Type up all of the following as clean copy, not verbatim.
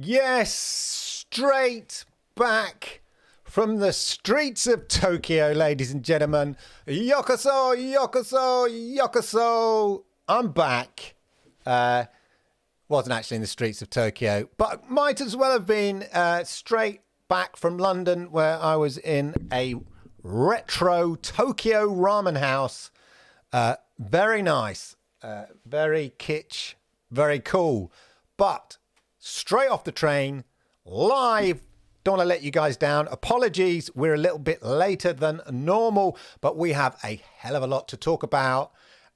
Yes, straight back from the streets of Tokyo, ladies and gentlemen. Yokoso, yokoso, yokoso. I'm back. Wasn't actually in the streets of Tokyo, but might as well have been straight back from London, where I was in a retro Tokyo ramen house. Very nice, very kitsch, very cool. But straight off the train, live. Don't want to let you guys down. Apologies, we're a little bit later than normal, but we have a hell of a lot to talk about.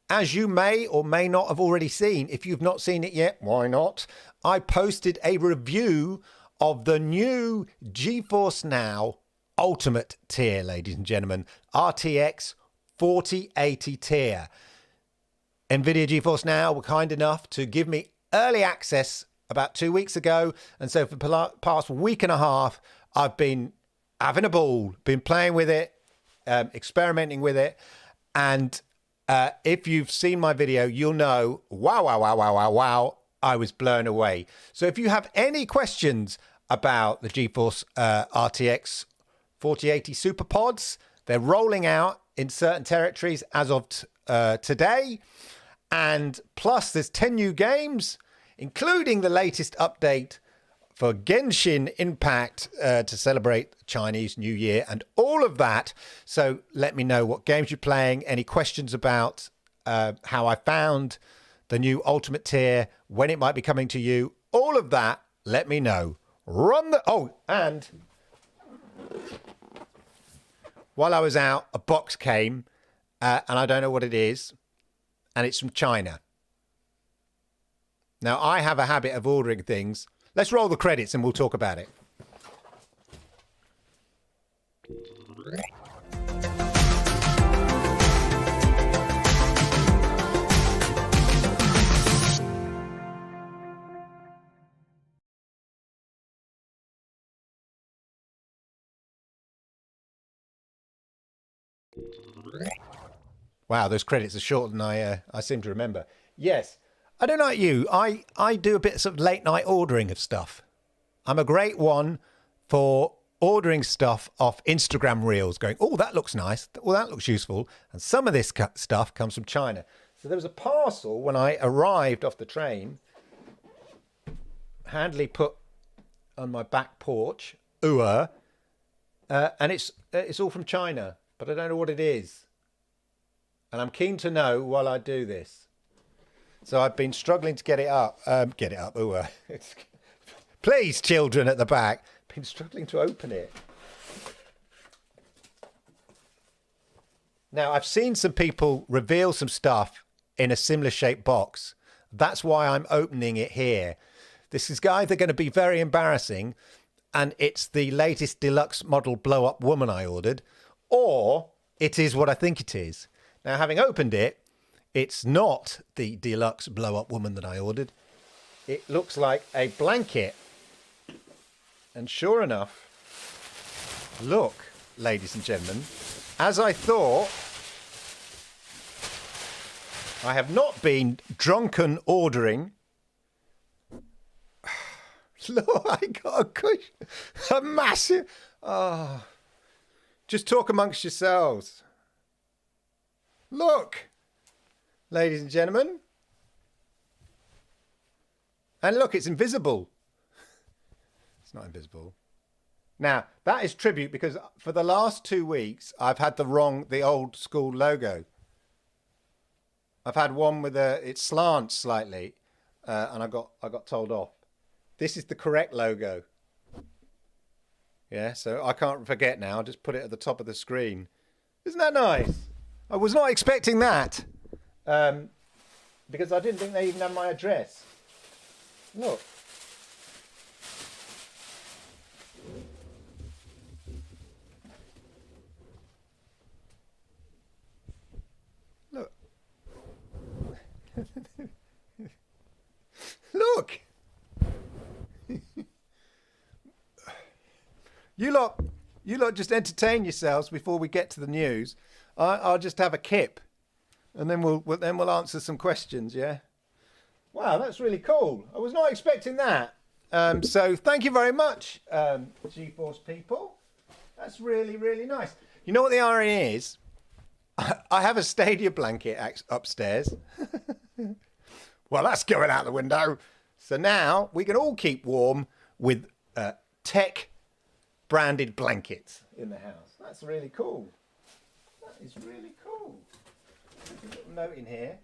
As you may or may not have already seen, if you've not seen it yet, why not? I posted a review of the new GeForce Now Ultimate Tier, ladies and gentlemen, RTX 4080 Tier. NVIDIA GeForce Now were kind enough to give me early access about 2 weeks ago, and so for the past week and a half I've been having a ball, been playing with it, experimenting with it, and if you've seen my video, you'll know wow, I was blown away. So if you have any questions about the GeForce RTX 4080 Super Pods, they're rolling out in certain territories as of today, and plus there's 10 new games, including the latest update for Genshin Impact to celebrate Chinese New Year and all of that. So let me know what games you're playing, any questions about how I found the new Ultimate Tier, when it might be coming to you, all of that, let me know. And while I was out, a box came, and I don't know what it is, and it's from China. Now, I have a habit of ordering things. Let's roll the credits and we'll talk about it. Wow, those credits are shorter than I seem to remember. Yes, I don't know like you. I do a bit of late night ordering of stuff. I'm a great one for ordering stuff off Instagram Reels, going, oh, that looks nice. Oh, that looks useful. And some of this stuff comes from China. So there was a parcel when I arrived off the train, handily put on my back porch, and it's all from China, but I don't know what it is. And I'm keen to know while I do this. So I've been struggling to get it up. Please, children at the back. Been struggling to open it. Now, I've seen some people reveal some stuff in a similar shaped box. That's why I'm opening it here. This is either going to be very embarrassing, and it's the latest deluxe model blow-up woman I ordered, or it is what I think it is. Now, having opened it, it's not the deluxe blow-up woman that I ordered. It looks like a blanket. And sure enough, look, ladies and gentlemen, as I thought, I have not been drunken ordering. Look, I got a cushion, a massive, just talk amongst yourselves. Look, ladies and gentlemen. And look, it's invisible. It's not invisible. Now, that is tribute because for the last 2 weeks, I've had the old school logo. I've had one with it slants slightly, and I got told off. This is the correct logo. Yeah, so I can't forget now. I'll just put it at the top of the screen. Isn't that nice? I was not expecting that, because I didn't think they even had my address. Look. Look. Look. You lot just entertain yourselves before we get to the news. I'll just have a kip, and then we'll answer some questions. Yeah. Wow, that's really cool. I was not expecting that. So thank you very much, GeForce people. That's really, really nice. You know what the irony is? I have a Stadia blanket upstairs. Well, that's going out the window. So now we can all keep warm with tech branded blankets in the house. That's really cool. That is really cool. There's a little note in here.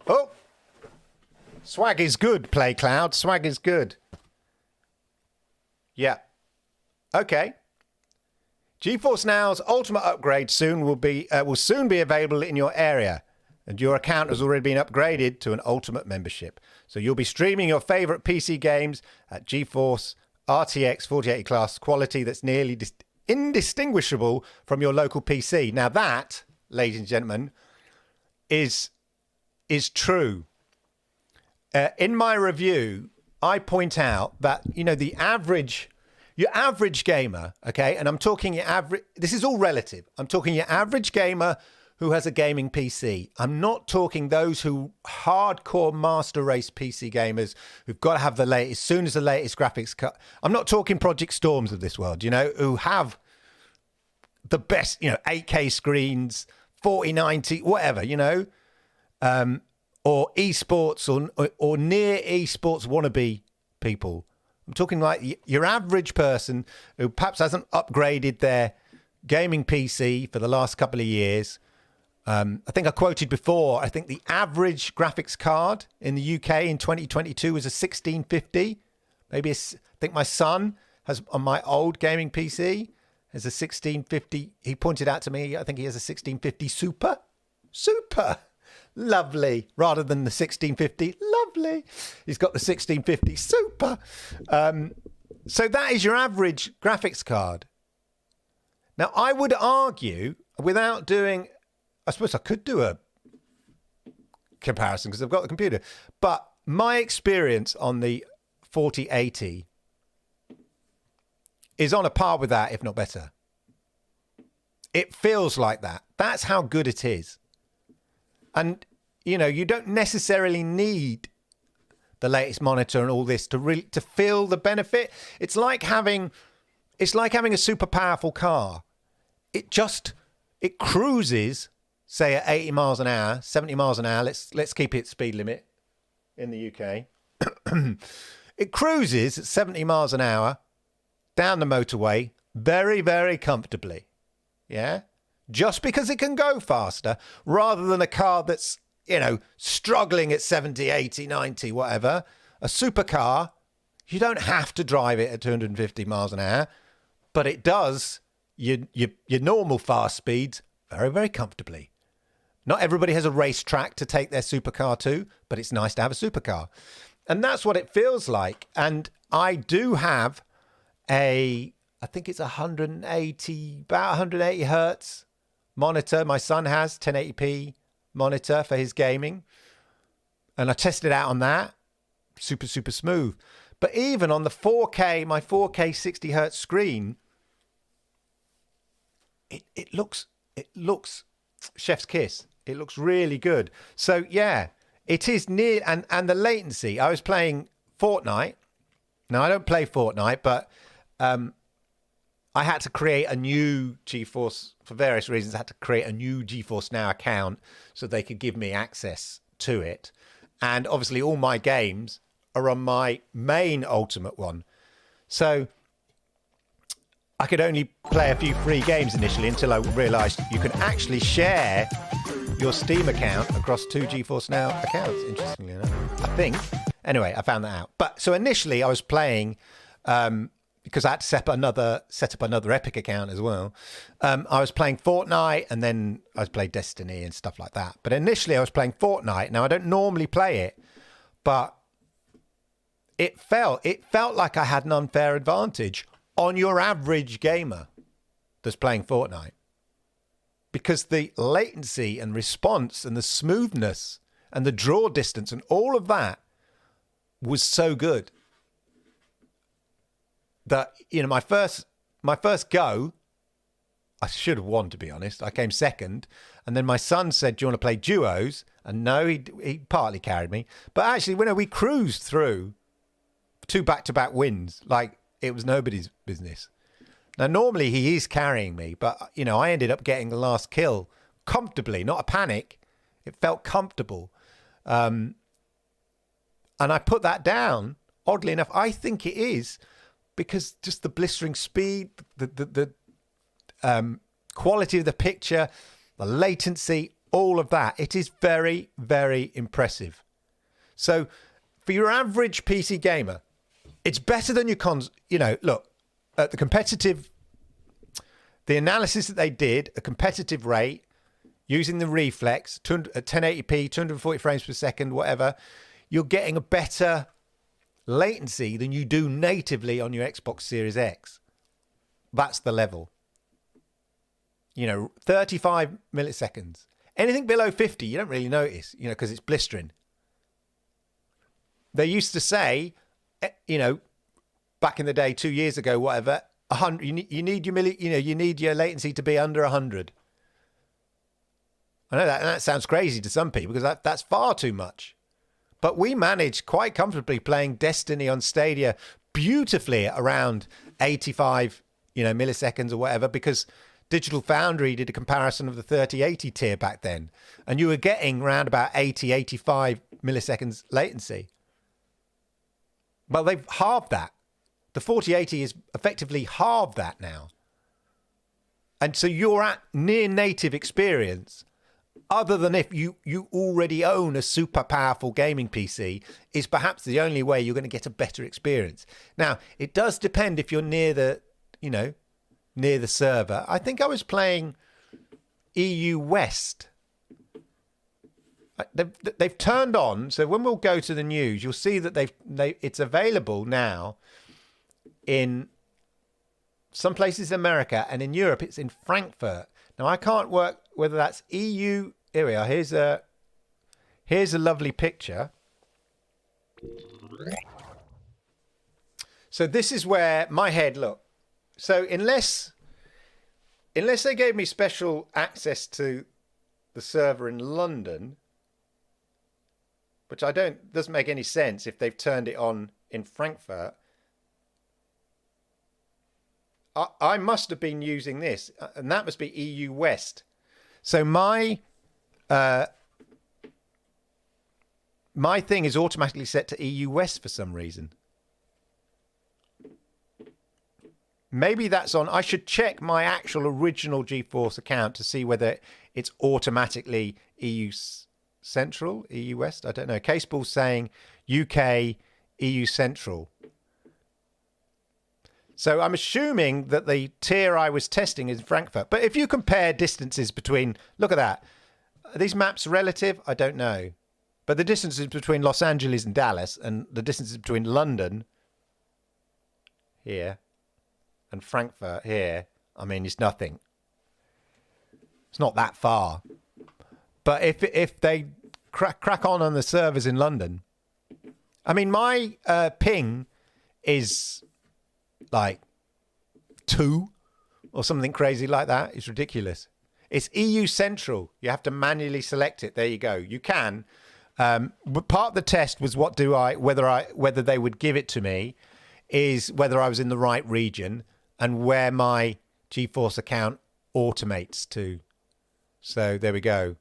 Oh, swag is good, PlayCloud. Swag is good. Yeah. Okay. GeForce Now's Ultimate upgrade will soon be available in your area, and your account has already been upgraded to an Ultimate membership. So you'll be streaming your favorite PC games at GeForce RTX 4080 class quality that's nearly indistinguishable from your local PC. Now that, ladies and gentlemen, is true. In my review, I point out that, your average gamer, okay, and I'm talking your average, this is all relative. I'm talking your average gamer who has a gaming PC. I'm not talking those who hardcore master race PC gamers who've got to have the latest, as soon as the latest graphics cut. I'm not talking Project Storms of this world, who have the best, 8K screens, 4090, whatever, or esports or near esports wannabe people. I'm talking like your average person who perhaps hasn't upgraded their gaming PC for the last couple of years. I think I quoted before, I think the average graphics card in the UK in 2022 was a 1650. Maybe I think my son has, on my old gaming PC, has a 1650. He pointed out to me, I think he has a 1650 Super. Lovely. Rather than the 1650. Lovely. He's got the 1650 Super. So that is your average graphics card. Now, I would argue, without doing, I suppose I could do a comparison because I've got the computer, but my experience on the 4080 is on a par with that, if not better. It feels like that. That's how good it is. And, you don't necessarily need the latest monitor and all this to feel the benefit. It's like having a super powerful car. It cruises, say at 80 miles an hour, 70 miles an hour. Let's keep it speed limit in the UK. It cruises at 70 miles an hour down the motorway very, very comfortably. Yeah? Just because it can go faster rather than a car that's, struggling at 70, 80, 90, whatever. A supercar, you don't have to drive it at 250 miles an hour, but it does your normal fast speeds very, very comfortably. Not everybody has a racetrack to take their supercar to, but it's nice to have a supercar. And that's what it feels like. And I do have I think it's about 180 hertz monitor. My son has 1080p monitor for his gaming. And I tested it out on that. Super, super smooth. But even on the 4K, my 4K 60 hertz screen, it looks chef's kiss. It looks really good. So yeah, it is near, and the latency. I was playing Fortnite. Now I don't play Fortnite, but I had to create a new GeForce, for various reasons, I had to create a new GeForce Now account so they could give me access to it. And obviously all my games are on my main Ultimate one. So I could only play a few free games initially until I realized you can actually share your Steam account across two GeForce Now accounts, interestingly enough, I think. Anyway, I found that out. But so initially I was playing, because I had to set up another Epic account as well. I was playing Fortnite, and then I was playing Destiny and stuff like that. But initially I was playing Fortnite. Now I don't normally play it, but it felt like I had an unfair advantage on your average gamer that's playing Fortnite, because the latency and response and the smoothness and the draw distance and all of that was so good that, my first go, I should have won, to be honest. I came second, and then my son said, "Do you want to play duos?" And no, he partly carried me, but actually, we cruised through 2 back-to-back wins like it was nobody's business. Now, normally he is carrying me, but, I ended up getting the last kill comfortably, not a panic. It felt comfortable. And I put that down, oddly enough. I think it is because just the blistering speed, the quality of the picture, the latency, all of that. It is very, very impressive. So for your average PC gamer, it's better than your cons. Look, at the analysis that they did, a competitive rate, using the reflex, at 1080p, 240 frames per second, whatever, you're getting a better latency than you do natively on your Xbox Series X. That's the level. 35 milliseconds. Anything below 50, you don't really notice, because it's blistering. They used to say, back in the day, 2 years ago, whatever, 100. You need your latency to be under 100. I know that sounds crazy to some people because that's far too much. But we managed quite comfortably playing Destiny on Stadia beautifully at around 85, milliseconds or whatever, because Digital Foundry did a comparison of the 3080 tier back then, and you were getting around about 80, 85 milliseconds latency. Well, they've halved that. The 4080 is effectively halved that now. And so you're at near native experience, other than if you already own a super powerful gaming PC, is perhaps the only way you're going to get a better experience. Now, it does depend if you're near the server. I think I was playing EU West. They've turned on, so when we'll go to the news, you'll see that it's available now in some places in America, and in Europe it's in Frankfurt. Now I can't work whether that's EU. Here we are. Here's a lovely picture. So this is where my head, look. So unless unless they gave me special access to the server in London, which doesn't make any sense if they've turned it on in Frankfurt. I must have been using this, and that must be EU West. So my thing is automatically set to EU West for some reason. Maybe that's on. I should check my actual original GeForce account to see whether it's automatically EU Central, EU West. I don't know. Caseball's saying UK, EU Central. So I'm assuming that the tier I was testing is Frankfurt. But if you compare distances between, look at that. Are these maps relative? I don't know. But the distances between Los Angeles and Dallas and the distances between London here and Frankfurt here, I mean, it's nothing. It's not that far. But if they crack on the servers in London, I mean, my ping is like 2 or something crazy like that. It's ridiculous. It's EU Central. You have to manually select it. There you go. You can. But part of the test was whether they would give it to me is whether I was in the right region and where my GeForce account automates to. So there we go.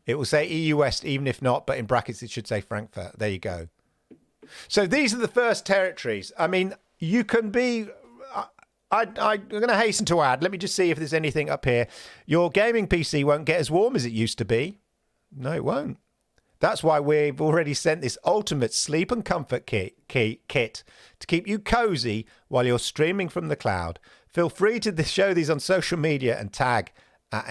It will say EU West even if not, but in brackets it should say Frankfurt. There you go. So these are the first territories. I mean, you can be... I'm going to hasten to add, let me just see if there's anything up here. Your gaming PC won't get as warm as it used to be. No, it won't. That's why we've already sent this ultimate sleep and comfort kit to keep you cozy while you're streaming from the cloud. Feel free to show these on social media and tag at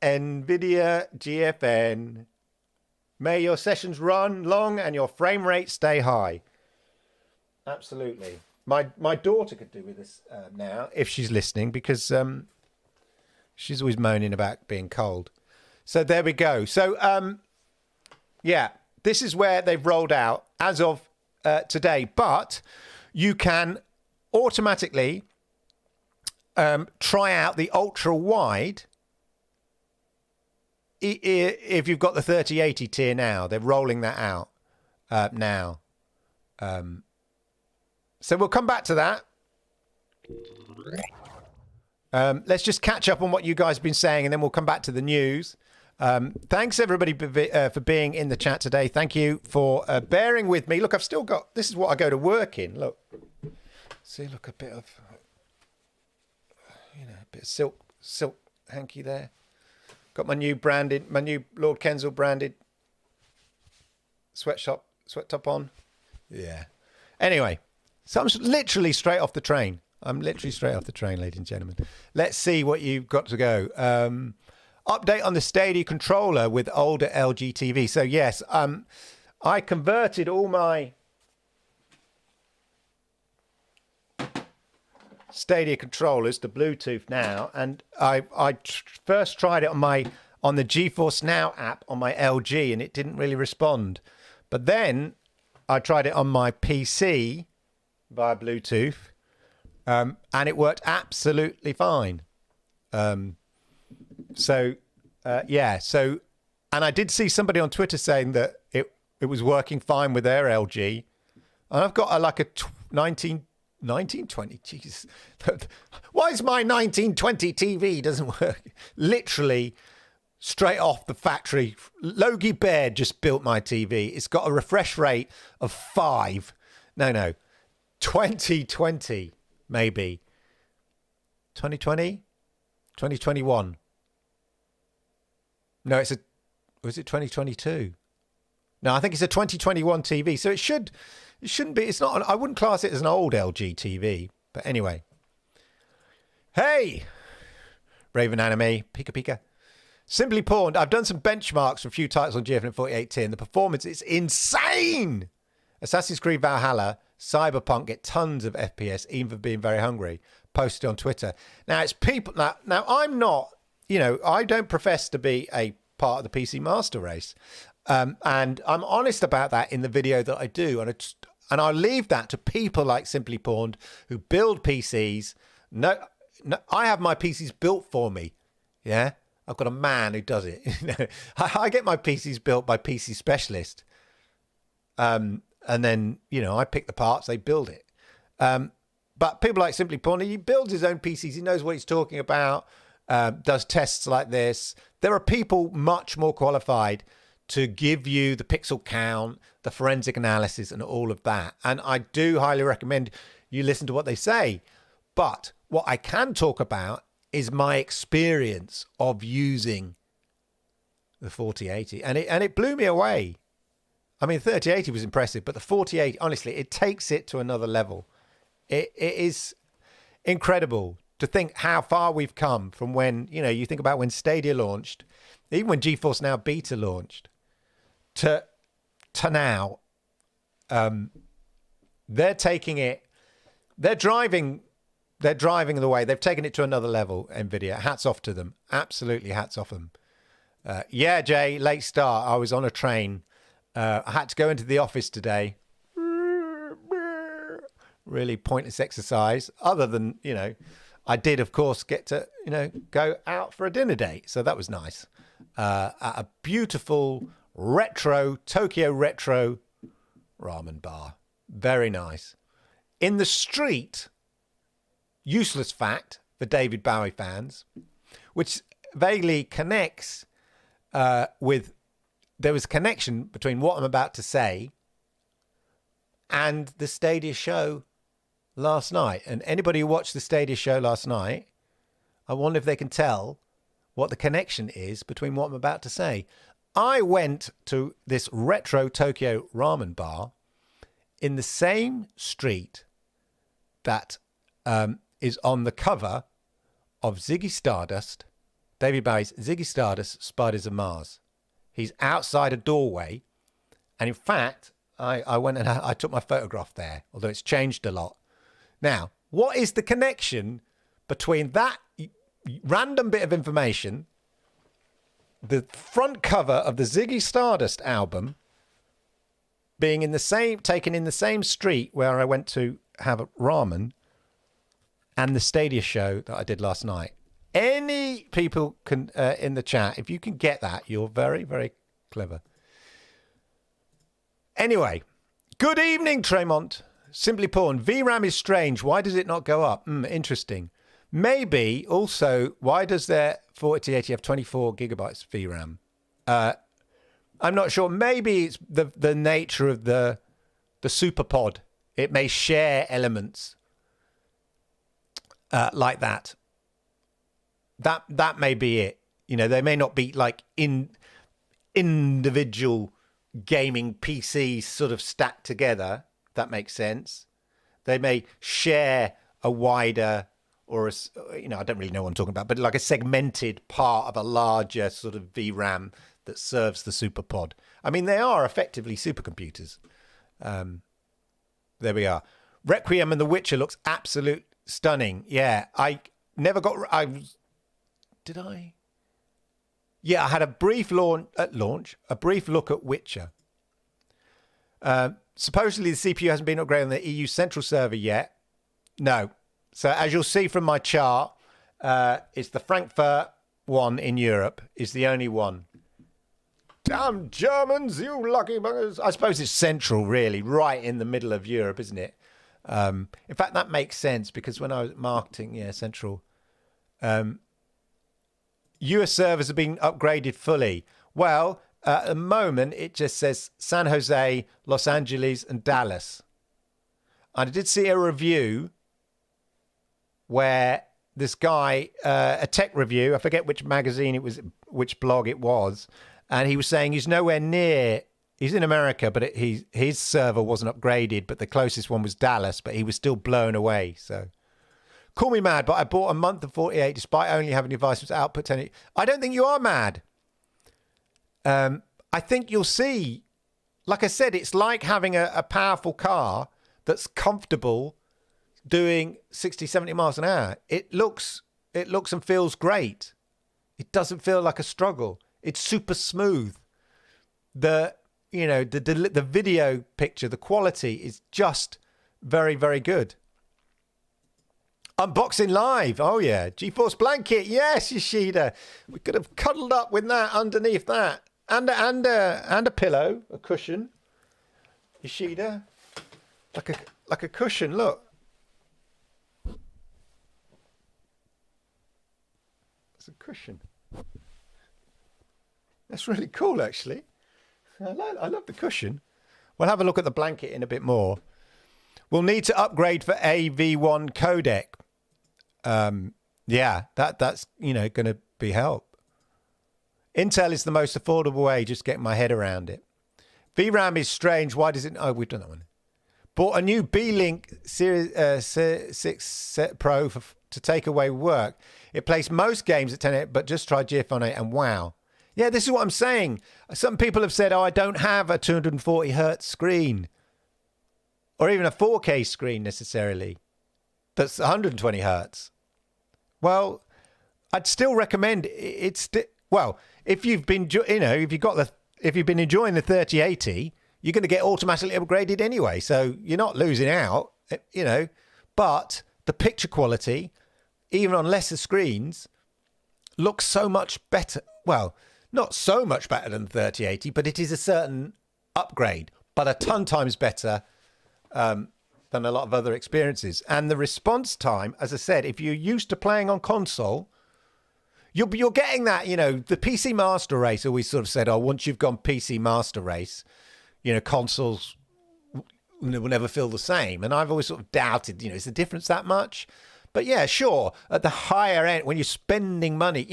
NVIDIA GFN. May your sessions run long and your frame rate stay high. Absolutely. My daughter could do with this now if she's listening, because she's always moaning about being cold. So there we go. So yeah, this is where they've rolled out as of today. But you can automatically try out the ultra wide if you've got the 3080 tier now. They're rolling that out now. So we'll come back to that. Let's just catch up on what you guys have been saying, and then we'll come back to the news. Thanks, everybody, for being in the chat today. Thank you for bearing with me. Look, I've still got... This is what I go to work in. Look. See, look, a bit of... a bit of silk hanky there. Got my new Lord Kensal branded sweat top on. Yeah. Anyway, so I'm literally straight off the train. Ladies and gentlemen. Let's see what you've got to go. Update on the Stadia controller with older LG TV. So yes, I converted all my Stadia controllers to Bluetooth now, and I first tried it on the GeForce Now app on my LG, and it didn't really respond. But then I tried it on my PC via Bluetooth, and it worked absolutely fine. Yeah. So, and I did see somebody on Twitter saying that it was working fine with their LG, and I've got a 1920, Jesus. Why is my 1920 TV doesn't work? Literally straight off the factory. Logie Baird just built my TV. It's got a refresh rate of 5. No. 2020, maybe. 2020? 2021. No, was it 2022? No, I think it's a 2021 TV. So it shouldn't be. It's not. I wouldn't class it as an old LG TV. But anyway. Hey, Raven Anime, Pika. Simply Pawned. I've done some benchmarks for a few titles on GFN4080 Tier, and the performance is insane. Assassin's Creed Valhalla, Cyberpunk get tons of FPS, even for being very hungry. Posted on Twitter. Now it's people. Now I'm not. I don't profess to be a part of the PC master race. And I'm honest about that in the video that I do. And I'll leave that to people like Simply Pawned who build PCs. No, I have my PCs built for me. Yeah, I've got a man who does it. I get my PCs built by PC Specialist. And then, I pick the parts, they build it. But people like Simply Pawned, he builds his own PCs. He knows what he's talking about, does tests like this. There are people much more qualified to give you the pixel count, the forensic analysis, and all of that. And I do highly recommend you listen to what they say. But what I can talk about is my experience of using the 4080. And it blew me away. I mean, 3080 was impressive, but the 4080, honestly, it takes it to another level. It is incredible to think how far we've come from when, you think about when Stadia launched, even when GeForce Now Beta launched, to now. They're taking it, they're driving the way. They've taken it to another level, NVIDIA. Hats off to them. Absolutely hats off them. Yeah, Jay, late start. I was on a train. I had to go into the office today. Really pointless exercise. Other than, I did, of course, get to, go out for a dinner date. So that was nice. At a beautiful Tokyo retro ramen bar. Very nice. In the street, useless fact for David Bowie fans, which vaguely connects with, there was a connection between what I'm about to say and the Stadia show last night. And anybody who watched the Stadia show last night, I wonder if they can tell what the connection is between what I'm about to say. I went to this retro Tokyo ramen bar in the same street that is on the cover of Ziggy Stardust, David Bowie's Ziggy Stardust, Spiders of Mars. He's outside a doorway. And in fact, I went and I took my photograph there, although it's changed a lot. Now, what is the connection between that random bit of information, the front cover of the Ziggy Stardust album, being taken in the same street where I went to have a ramen, and the Stadia show that I did last night? Any people can in the chat, if you can get that, you're very, very clever. Anyway, good evening, Tremont. Simply Pawn, VRAM is strange. Why does it not go up? Interesting. Maybe also, why does their 4080 have 24 gigabytes of VRAM? I'm not sure. Maybe it's the nature of the SuperPod. It may share elements like that. That may be it. They may not be like individual gaming PCs sort of stacked together. That makes sense. They may share a wider, or I don't really know what I'm talking about, but like a segmented part of a larger sort of VRAM that serves the SuperPod. I mean, they are effectively supercomputers. There we are. Requiem and The Witcher looks absolute stunning. Yeah, I never got. Did I? Yeah, I had a brief a brief look at Witcher. Supposedly the CPU hasn't been upgraded on the EU central server yet. No. So as you'll see from my chart, it's the Frankfurt one in Europe is the only one. Damn Germans, you lucky buggers. I suppose it's central, really, right in the middle of Europe, isn't it? In fact, that makes sense because when I was marketing, central. US servers have been upgraded fully. Well, at the moment, it just says San Jose, Los Angeles, and Dallas. And I did see a review where this guy, a tech review, I forget which magazine it was, which blog it was, and he was saying he's nowhere near, he's in America, but his server wasn't upgraded, but the closest one was Dallas, but he was still blown away. So, call me mad, but I bought a month of 48 despite only having a device with output 10. I don't think you are mad. I think you'll see, like I said, it's like having a powerful car that's comfortable doing 60, 70 miles an hour. It looks and feels great. It doesn't feel like a struggle. It's super smooth. the video picture, the quality is just very, very good. Unboxing live. Oh, yeah. GeForce blanket. Yes, Yoshida. We could have cuddled up with that underneath that. And a pillow, a cushion. Yoshida. Like a cushion, look. It's a cushion. That's really cool, actually. I love the cushion. We'll have a look at the blanket in a bit more. We'll need to upgrade for AV1 codec. Yeah, that's going to be help. Intel is the most affordable way, just getting my head around it. VRAM is strange. Why does it... Oh, we've done that one. Bought a new B-Link Series 6 Pro to take away work. It plays most games at 1080, but just tried GeForce on it and wow. Yeah, this is what I'm saying. Some people have said, oh, I don't have a 240 hertz screen. Or even a 4K screen necessarily. That's 120 hertz. Well, I'd still recommend it's well, if you've been if you've been enjoying the 3080, you're going to get automatically upgraded anyway, so you're not losing out, but the picture quality, even on lesser screens, looks so much better. Well, not so much better than 3080, but it is a certain upgrade, but a ton times better than a lot of other experiences. And the response time, as I said, if you're used to playing on console, you're getting that, the PC Master Race always sort of said, oh, once you've gone PC Master Race, consoles will never feel the same. And I've always sort of doubted, is the difference that much? But yeah, sure, at the higher end, when you're spending money,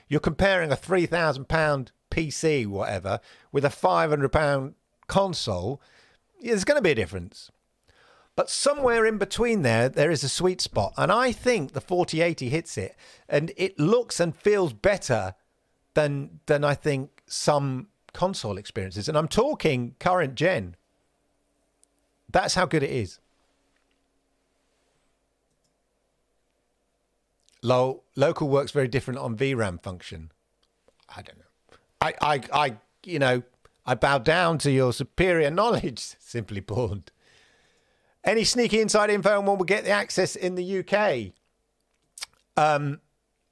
you're comparing a £3,000 PC, whatever, with a £500 console, there's going to be a difference. But somewhere in between there is a sweet spot. And I think the 4080 hits it. And it looks and feels better than I think some console experiences. And I'm talking current gen. That's how good it is. Local works very different on VRAM function. I don't know. I bow down to your superior knowledge, Simply Born. Any sneaky inside info on when we'll get the access in the UK?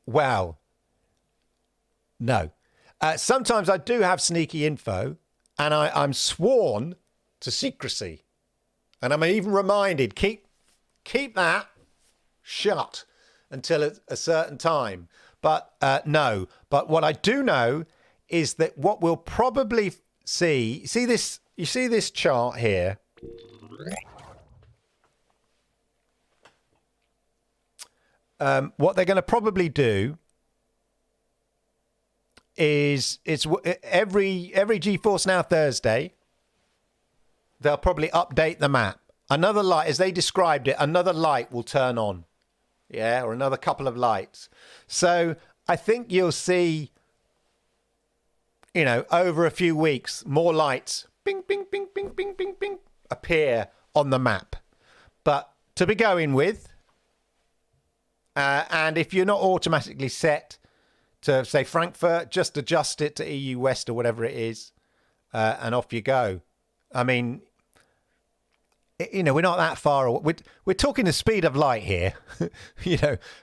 Well, no. Sometimes I do have sneaky info, and I'm sworn to secrecy. And I'm even reminded, keep that shut until a certain time. But no. But what I do know is that what we'll probably see... You see this chart here? What they're going to probably do is every GeForce Now Thursday, they'll probably update the map. Another light, as they described it, another light will turn on. Yeah, or another couple of lights. So I think you'll see, over a few weeks, more lights, bing, bing, bing, bing, bing, bing, bing, appear on the map. But to be going with, and if you're not automatically set to, say, Frankfurt, just adjust it to EU West or whatever it is, and off you go. I mean, we're not that far away. We're talking the speed of light here.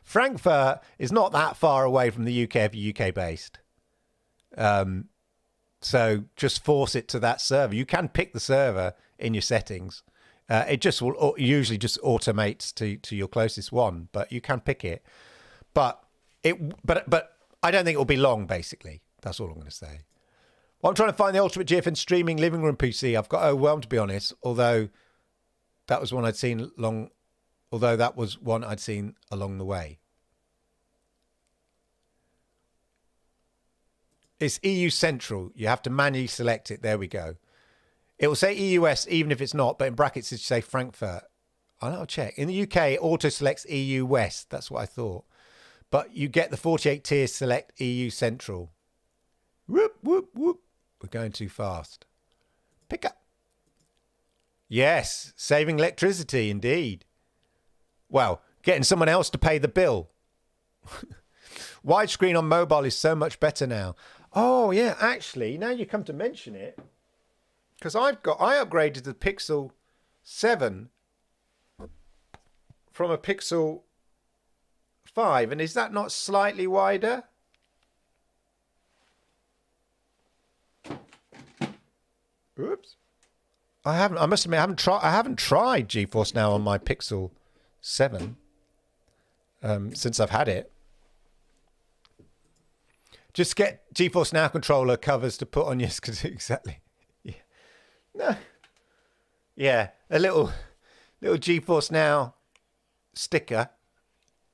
Frankfurt is not that far away from the UK if you're UK based. So just force it to that server. You can pick the server in your settings. It just will usually just automates to your closest one, but you can pick it. But I don't think it will be long. Basically, that's all I'm going to say. Well, I'm trying to find the ultimate GFN streaming living room PC. I've got overwhelmed, to be honest. Although that was one I'd seen along the way. It's EU Central. You have to manually select it. There we go. It will say EUS even if it's not, but in brackets it should say Frankfurt. I'll check. In the UK, it auto selects EU West. That's what I thought. But you get the 48 tier select EU Central. Whoop, whoop, whoop. We're going too fast. Pick up. Yes, saving electricity, indeed. Well, getting someone else to pay the bill. Widescreen on mobile is so much better now. Oh, yeah, actually, now you come to mention it, because I upgraded the Pixel 7 from a Pixel 5, and is that not slightly wider? Oops. I must admit, I haven't tried GeForce Now on my Pixel 7 since I've had it. Just get GeForce Now controller covers to put on your exactly. Yeah. No. Yeah, a little GeForce Now sticker.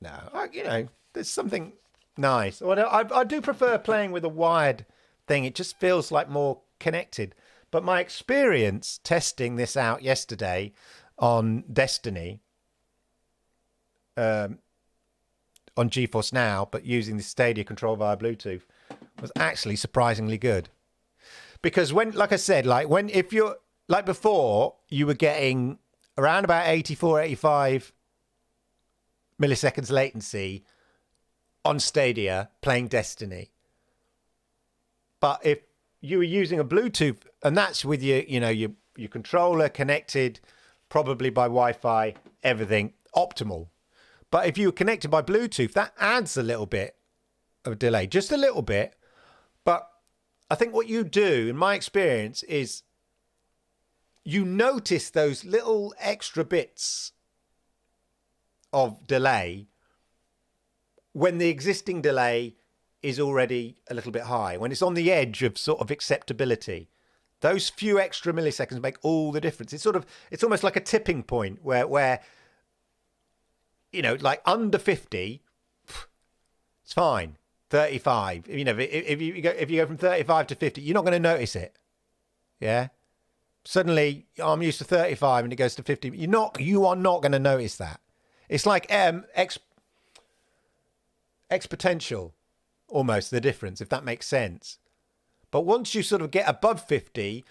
No, there's something nice. Well, I do prefer playing with a wired thing. It just feels like more connected. But my experience testing this out yesterday on Destiny, on GeForce Now, but using the Stadia control via Bluetooth, was actually surprisingly good. Because like I said, if you're like before, you were getting around about 84, 85 milliseconds latency on Stadia playing Destiny. But if you were using a Bluetooth, and that's with your controller connected, probably by Wi-Fi, everything optimal. But if you were connected by Bluetooth, that adds a little bit of delay, just a little bit. But I think what you do, in my experience, is you notice those little extra bits of delay when the existing delay is already a little bit high, when it's on the edge of sort of acceptability. Those few extra milliseconds make all the difference. It's almost like a tipping point where like under 50, it's fine. 35, if you go from 35 to 50, you're not going to notice it. Yeah. Suddenly, I'm used to 35 and it goes to 50. You are not going to notice that. It's like exponential, almost, the difference, if that makes sense. But once you sort of get above 50,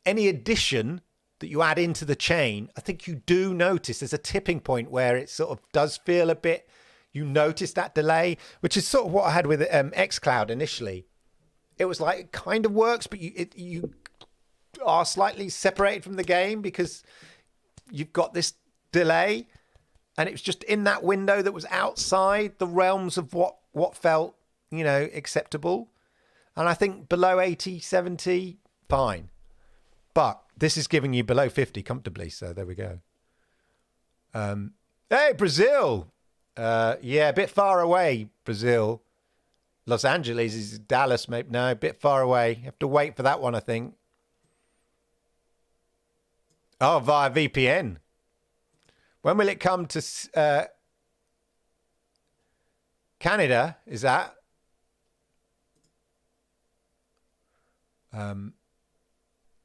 any addition that you add into the chain, I think you do notice there's a tipping point where it sort of does feel a bit, you notice that delay, which is sort of what I had with xCloud initially. It was like, it kind of works, but you are slightly separated from the game because you've got this delay, and it was just in that window that was outside the realms of what felt, acceptable. And I think below 80, 70, fine. But this is giving you below 50 comfortably, so there we go. Hey, Brazil! Yeah, a bit far away, Brazil. Los Angeles is Dallas, maybe. No, a bit far away. You have to wait for that one, I think. Oh, via VPN. When will it come to Canada? Is that?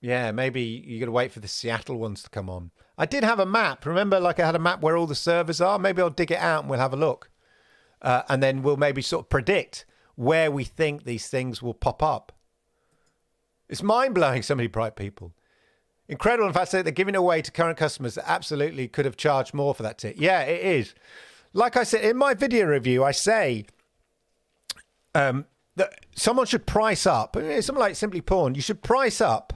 Yeah, maybe you got to wait for the Seattle ones to come on. I did have a map. Remember, I had a map where all the servers are? Maybe I'll dig it out and we'll have a look. And then we'll maybe sort of predict where we think these things will pop up. It's mind-blowing, so many bright people. Incredible, in fact, they're giving away to current customers that absolutely could have charged more for that tier. Yeah, it is. Like I said, in my video review, I say that someone should price up. Something like Simply Porn, you should price up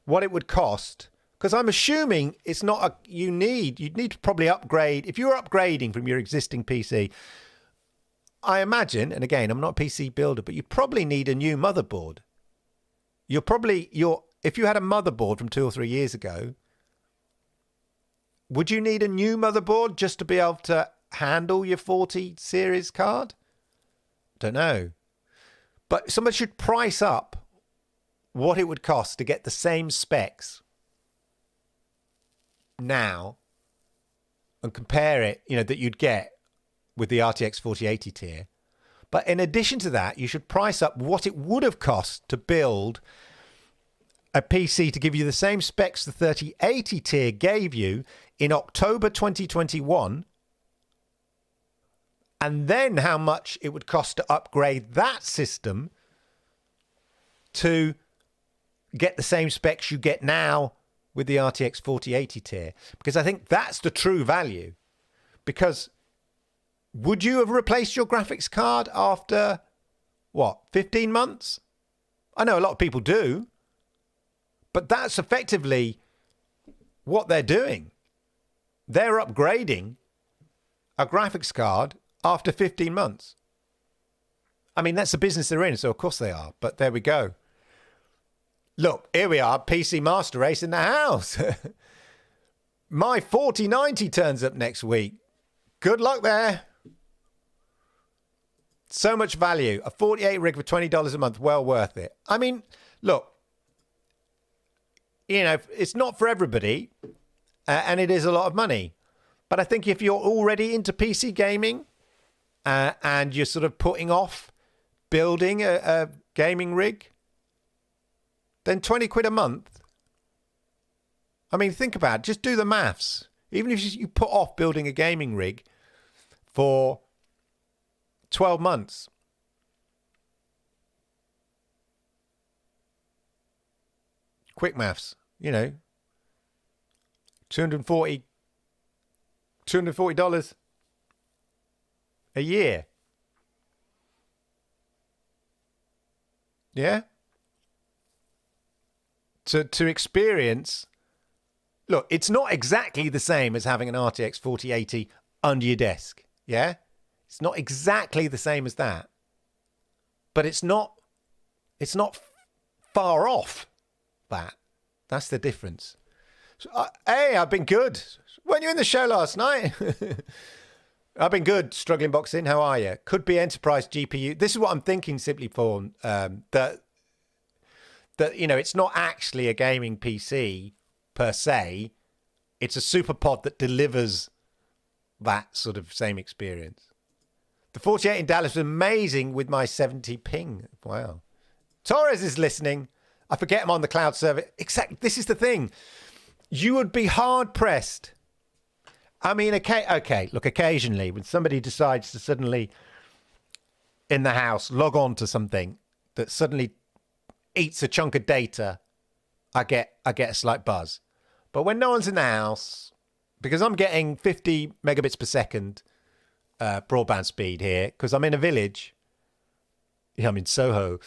what it would cost. Because I'm assuming it's not you'd need to probably upgrade. If you're upgrading from your existing PC, I imagine, and again, I'm not a PC builder, but you probably need a new motherboard. If you had a motherboard from 2 or 3 years ago, would you need a new motherboard just to be able to handle your 40 series card? Don't know. But somebody should price up what it would cost to get the same specs now and compare it, that you'd get with the RTX 4080 tier. But in addition to that, you should price up what it would have cost to build a PC to give you the same specs the 3080 tier gave you in October 2021, and then how much it would cost to upgrade that system to get the same specs you get now with the RTX 4080 tier. Because I think that's the true value. Because would you have replaced your graphics card after, 15 months? I know a lot of people do. But that's effectively what they're doing. They're upgrading a graphics card after 15 months. I mean, that's the business they're in, so of course they are. But there we go. Look, here we are, PC Master Race in the house. My 4090 turns up next week. Good luck there. So much value. A 48 rig for $20 a month. Well worth it. I mean, look, you know, it's not for everybody, and it is a lot of money. But I think if you're already into PC gaming and you're sort of putting off building a gaming rig, then 20 quid a month. I mean, think about it. Just do the maths. Even if you put off building a gaming rig for 12 months. Quick maths, you know, $240 a year. Yeah. To experience, look, it's not exactly the same as having an RTX 4080 under your desk. Yeah. It's not exactly the same as that, but it's not far off that. That's the difference. So, hey, I've been good. Weren't you in the show last night? I've been good. Struggling boxing. How are you? Could be enterprise GPU. This is what I'm thinking. Simply for that you know, it's not actually a gaming PC per se. It's a super pod that delivers that sort of same experience. The 48 in Dallas was amazing with my 70 ping. Wow. Torres is listening. I forget I'm on the cloud server. Exactly. This is the thing. You would be hard pressed. I mean, okay, look, occasionally when somebody decides to suddenly in the house log on to something that suddenly eats a chunk of data, I get a slight buzz. But when no one's in the house, because I'm getting 50 megabits per second broadband speed here, because I'm in a village. Yeah, I'm in Soho.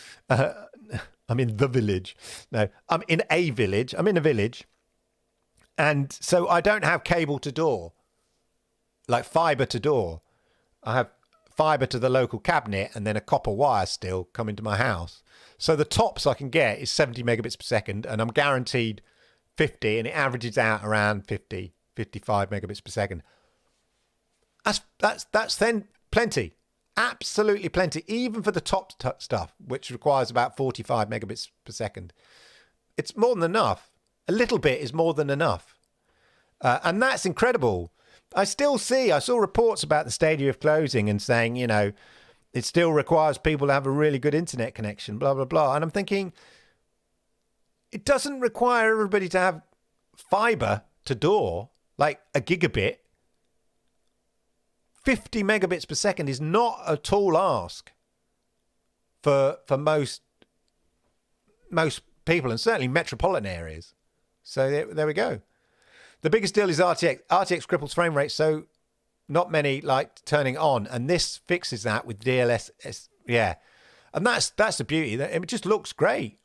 I'm in the village. No, I'm in a village. I'm in a village. And so I don't have cable to door, like fiber to door. I have fiber to the local cabinet and then a copper wire still coming to my house. So the tops I can get is 70 megabits per second, and I'm guaranteed 50, and it averages out around 50, 55 megabits per second. That's then plenty. Absolutely plenty, even for the top stuff, which requires about 45 megabits per second. It's more than enough. A little bit is more than enough. And that's incredible. I saw reports about the Stadia of closing and saying, you know, it still requires people to have a really good internet connection, blah, blah, blah. And I'm thinking, it doesn't require everybody to have fiber to door, like a gigabit. 50 megabits per second is not a tall ask for most people, and certainly metropolitan areas. So there we go. The biggest deal is RTX. RTX cripples frame rate, so not many like turning on, and this fixes that with DLSS. Yeah, and that's the beauty. It just looks great.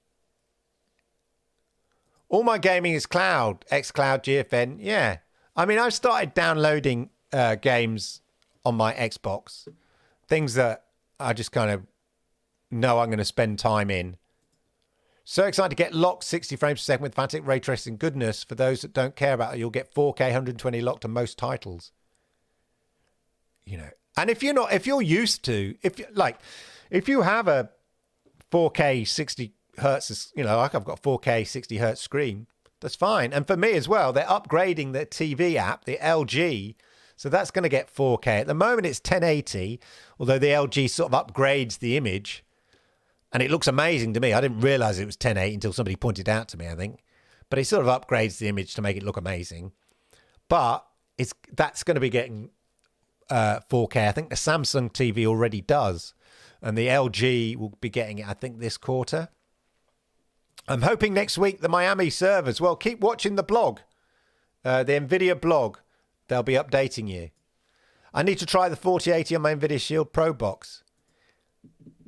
All my gaming is cloud, xCloud, GFN. Yeah, I mean, I've started downloading games on my Xbox, things that I just kind of know I'm going to spend time in. So excited to get locked 60 frames per second with fantastic ray tracing goodness. For those that don't care about it, you'll get 4K 120 locked to most titles. You know, and if you're used to, if you have a 4K 60 hertz, you know, like I've got 4K 60 hertz screen, that's fine. And for me as well, they're upgrading the TV app, the LG. So that's going to get 4K. At the moment, it's 1080, although the LG sort of upgrades the image. And it looks amazing to me. I didn't realize it was 1080 until somebody pointed out to me, I think. But it sort of upgrades the image to make it look amazing. But that's going to be getting 4K. I think the Samsung TV already does. And the LG will be getting it, I think, this quarter. I'm hoping next week the Miami servers. Well, keep watching the blog, the NVIDIA blog. They'll be updating you. I need to try the 4080 on my NVIDIA Shield Pro box.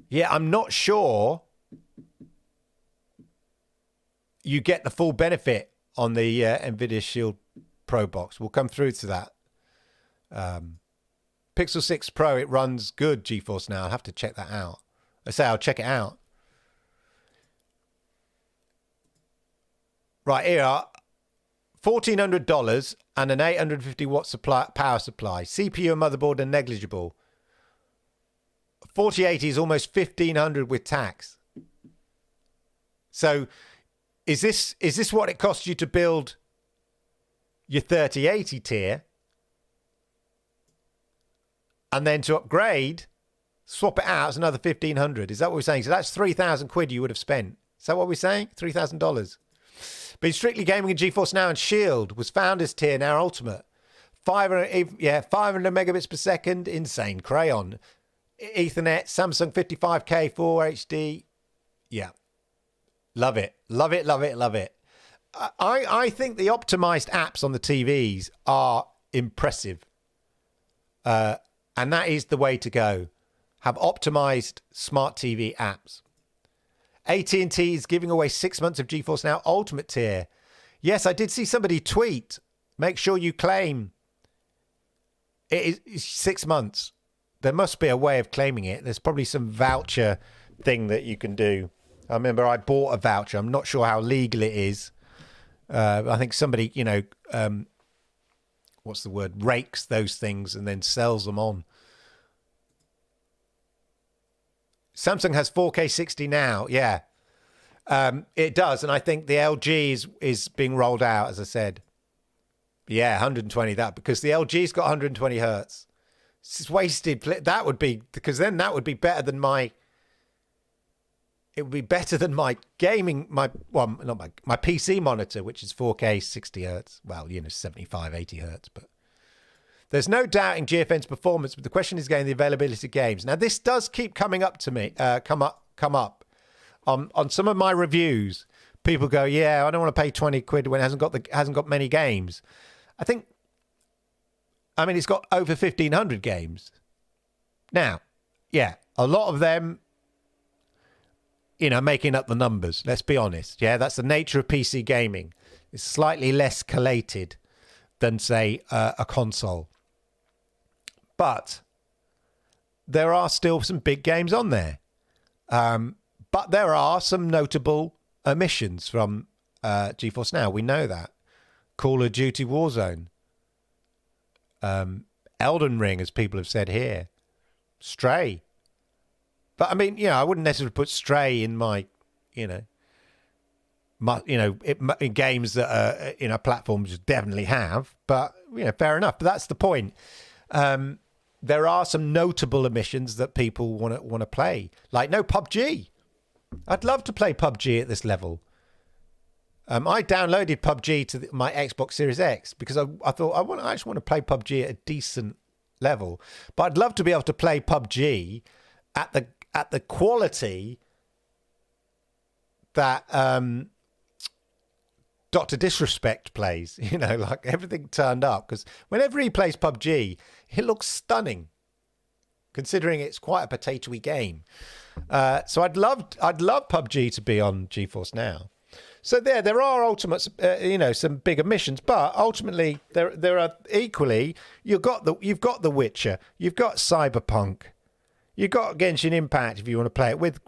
Yeah, I'm not sure. you get the full benefit on the NVIDIA Shield Pro box. We'll come through to that. Pixel 6 Pro, it runs good GeForce Now. I'll have to check that out. I say I'll check it out. Right, here are $1,400 and an 850-watt power supply. CPU and motherboard are negligible. 4080 is almost $1,500 with tax. So is this what it costs you to build your 3080 tier? And then to upgrade, swap it out, it's another $1,500. Is that what we're saying? So that's 3,000 quid you would have spent. Is that what we're saying? $3,000. But Strictly Gaming and GeForce Now and Shield was Founders tier, now Ultimate. 500 megabits per second, insane. Crayon. Ethernet, Samsung 55K 4 HD. Yeah. Love it. Love it, love it, love it. I think the optimized apps on the TVs are impressive. And that is the way to go. Have optimized smart TV apps. AT&T is giving away 6 months of GeForce Now Ultimate tier. Yes, I did see somebody tweet. Make sure you claim. It is 6 months. There must be a way of claiming it. There's probably some voucher thing that you can do. I remember I bought a voucher. I'm not sure how legal it is. I think somebody, what's the word? Rakes those things and then sells them on. Samsung has 4K 60 now. Yeah, it does. And I think the LG is being rolled out, as I said. Yeah, 120 that, because the LG's got 120 hertz. It's wasted. That would be, because then that would be better than my, it would be better than my gaming, my PC monitor, which is 4K 60 hertz. Well, 75, 80 hertz, but there's no doubting GFN's performance, but the question is getting the availability of games. Now, this does keep coming up to me, come up on some of my reviews. People go, yeah, I don't want to pay 20 quid when it hasn't got many games. It's got over 1,500 games. Now, yeah, a lot of them, making up the numbers. Let's be honest. Yeah, that's the nature of PC gaming. It's slightly less collated than, say, a console. But there are still some big games on there. But there are some notable omissions from GeForce Now. We know that. Call of Duty Warzone. Elden Ring, as people have said here. Stray. But I wouldn't necessarily put Stray in my, in games that platforms definitely have. But fair enough. But that's the point. There are some notable omissions that people want to play, like no PUBG. I'd love to play PUBG at this level. I downloaded PUBG to my Xbox Series X because I thought I actually want to play PUBG at a decent level, but I'd love to be able to play PUBG at the quality that Dr. Disrespect plays, like everything turned up, because whenever he plays PUBG, it looks stunning, considering it's quite a potatoey game. So I'd love PUBG to be on GeForce Now. So there are ultimates, some big omissions, but ultimately there are equally. You've got The Witcher, you've got Cyberpunk, you've got Genshin Impact if you want to play it with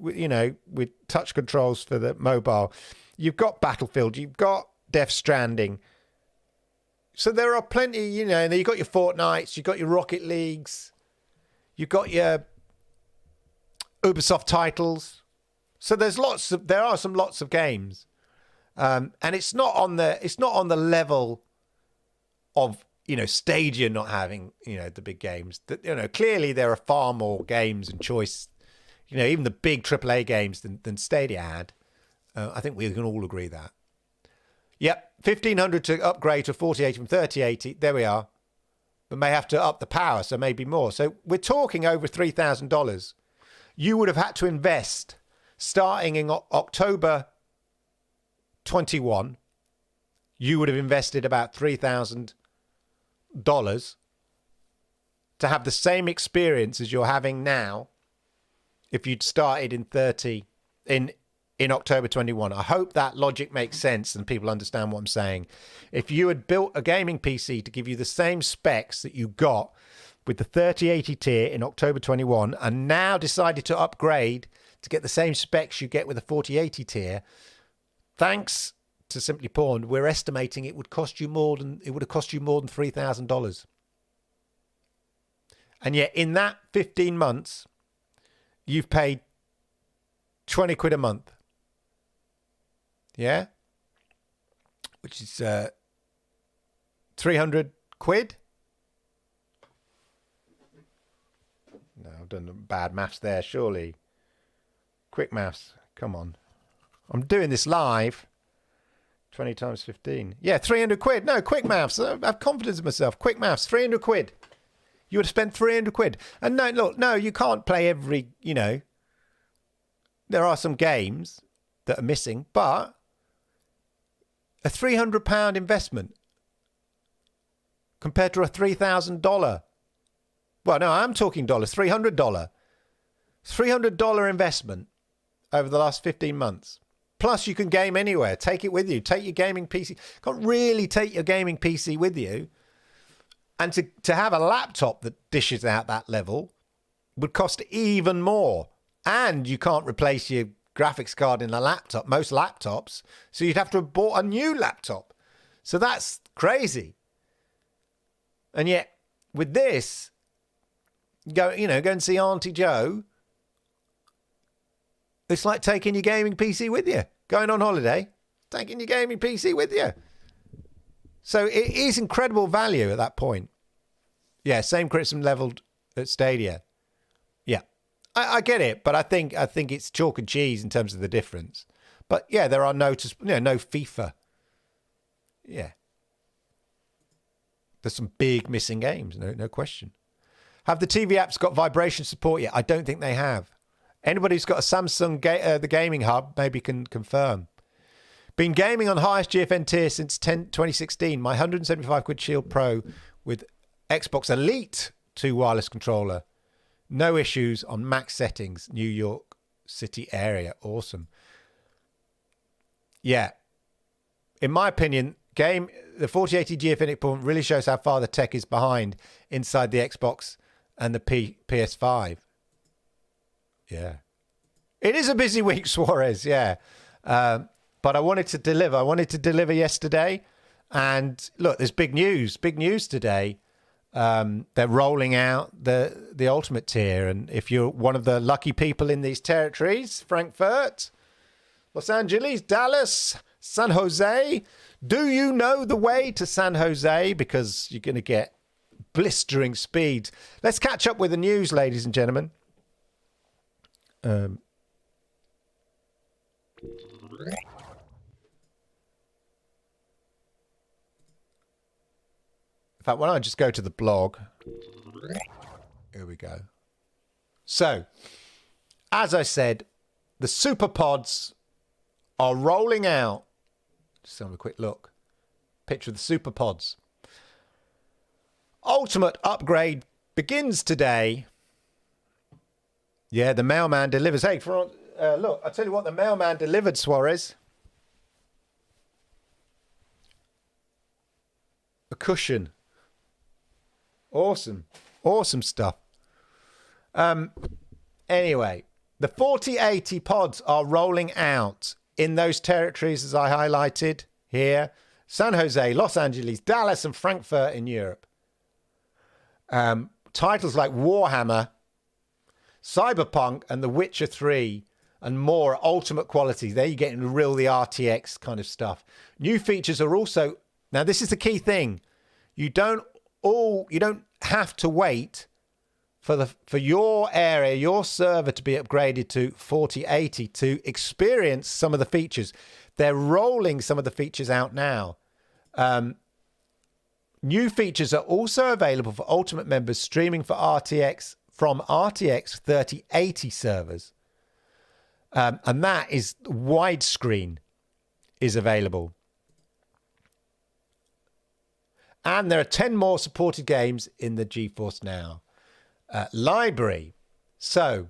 touch controls for the mobile. You've got Battlefield, you've got Death Stranding. So there are plenty, and then you've got your Fortnites, you've got your Rocket Leagues, you've got your Ubisoft titles. So there are some lots of games. And it's not on the level of, Stadia not having, the big games. Clearly there are far more games and choice, even the big AAA games than Stadia had. I think we can all agree that. Yep, 1,500 to upgrade to 4080 from 3080. There we are. But may have to up the power, so maybe more. So we're talking over $3,000. You would have had to invest starting in October 21. You would have invested about $3,000 to have the same experience as you're having now if you'd started in in October 21. I hope that logic makes sense and people understand what I'm saying. If you had built a gaming PC to give you the same specs that you got with the 3080 tier in October 21 and now decided to upgrade to get the same specs you get with the 4080 tier, thanks to Simply Pawned, we're estimating it would have cost you more than $3,000. And yet in that 15 months, you've paid 20 quid a month. Yeah? Which is 300 quid. No, I've done bad maths there, surely. Quick maths. Come on. I'm doing this live. 20 times 15. Yeah, 300 quid. No, quick maths. I have confidence in myself. Quick maths. 300 quid. You would have spent 300 quid. And no, look, no, you can't play every, you know. There are some games that are missing, but a £300 investment compared to a $3,000. Well, no, I'm talking dollars, $300. $300 investment over the last 15 months. Plus, you can game anywhere. Take it with you. Take your gaming PC. Can't really take your gaming PC with you. And to have a laptop that dishes out that level would cost even more. And you can't replace your graphics card in a laptop, most laptops. So you'd have to have bought a new laptop. So that's crazy. And yet, with this, go and see Auntie Joe. It's like taking your gaming PC with you. Going on holiday, taking your gaming PC with you. So it is incredible value at that point. Yeah, same criticism leveled at Stadia. Yeah, I get it, but I think it's chalk and cheese in terms of the difference. But yeah, there are no FIFA. Yeah, there's some big missing games, no question. Have the TV apps got vibration support yet? I don't think they have. Anybody who's got a Samsung, the gaming hub, maybe can confirm. Been gaming on highest GFN tier since 2016. My 175 quid Shield Pro with Xbox Elite 2 wireless controller. No issues on max settings. New York City area. Awesome. Yeah. In my opinion, the 4080 GFN really shows how far the tech is behind inside the Xbox and the PS5. Yeah. It is a busy week, Suarez, yeah. But I wanted to deliver. I wanted to deliver yesterday. And look, there's big news today. They're rolling out the Ultimate tier. And if you're one of the lucky people in these territories, Frankfurt, Los Angeles, Dallas, San Jose, do you know the way to San Jose? Because you're going to get blistering speeds. Let's catch up with the news, ladies and gentlemen. In fact, why don't I just go to the blog? Here we go. So, as I said, the super pods are rolling out. Just have a quick look. Picture of the super pods. Ultimate upgrade begins today. Yeah, the mailman delivers. Hey, look, I'll tell you what the mailman delivered, Suarez. A cushion. Awesome. Awesome stuff. Anyway, the 4080 pods are rolling out in those territories, as I highlighted here. San Jose, Los Angeles, Dallas, and Frankfurt in Europe. Titles like Warhammer, Cyberpunk, and The Witcher 3 and more ultimate quality. There you get the RTX kind of stuff. New features are also... Now, this is the key thing. You don't have to wait for your area, your server to be upgraded to 4080 to experience some of the features. They're rolling some of the features out now. New features are also available for Ultimate members streaming for RTX from RTX 3080 servers. And that is widescreen is available. And there are 10 more supported games in the GeForce Now library. So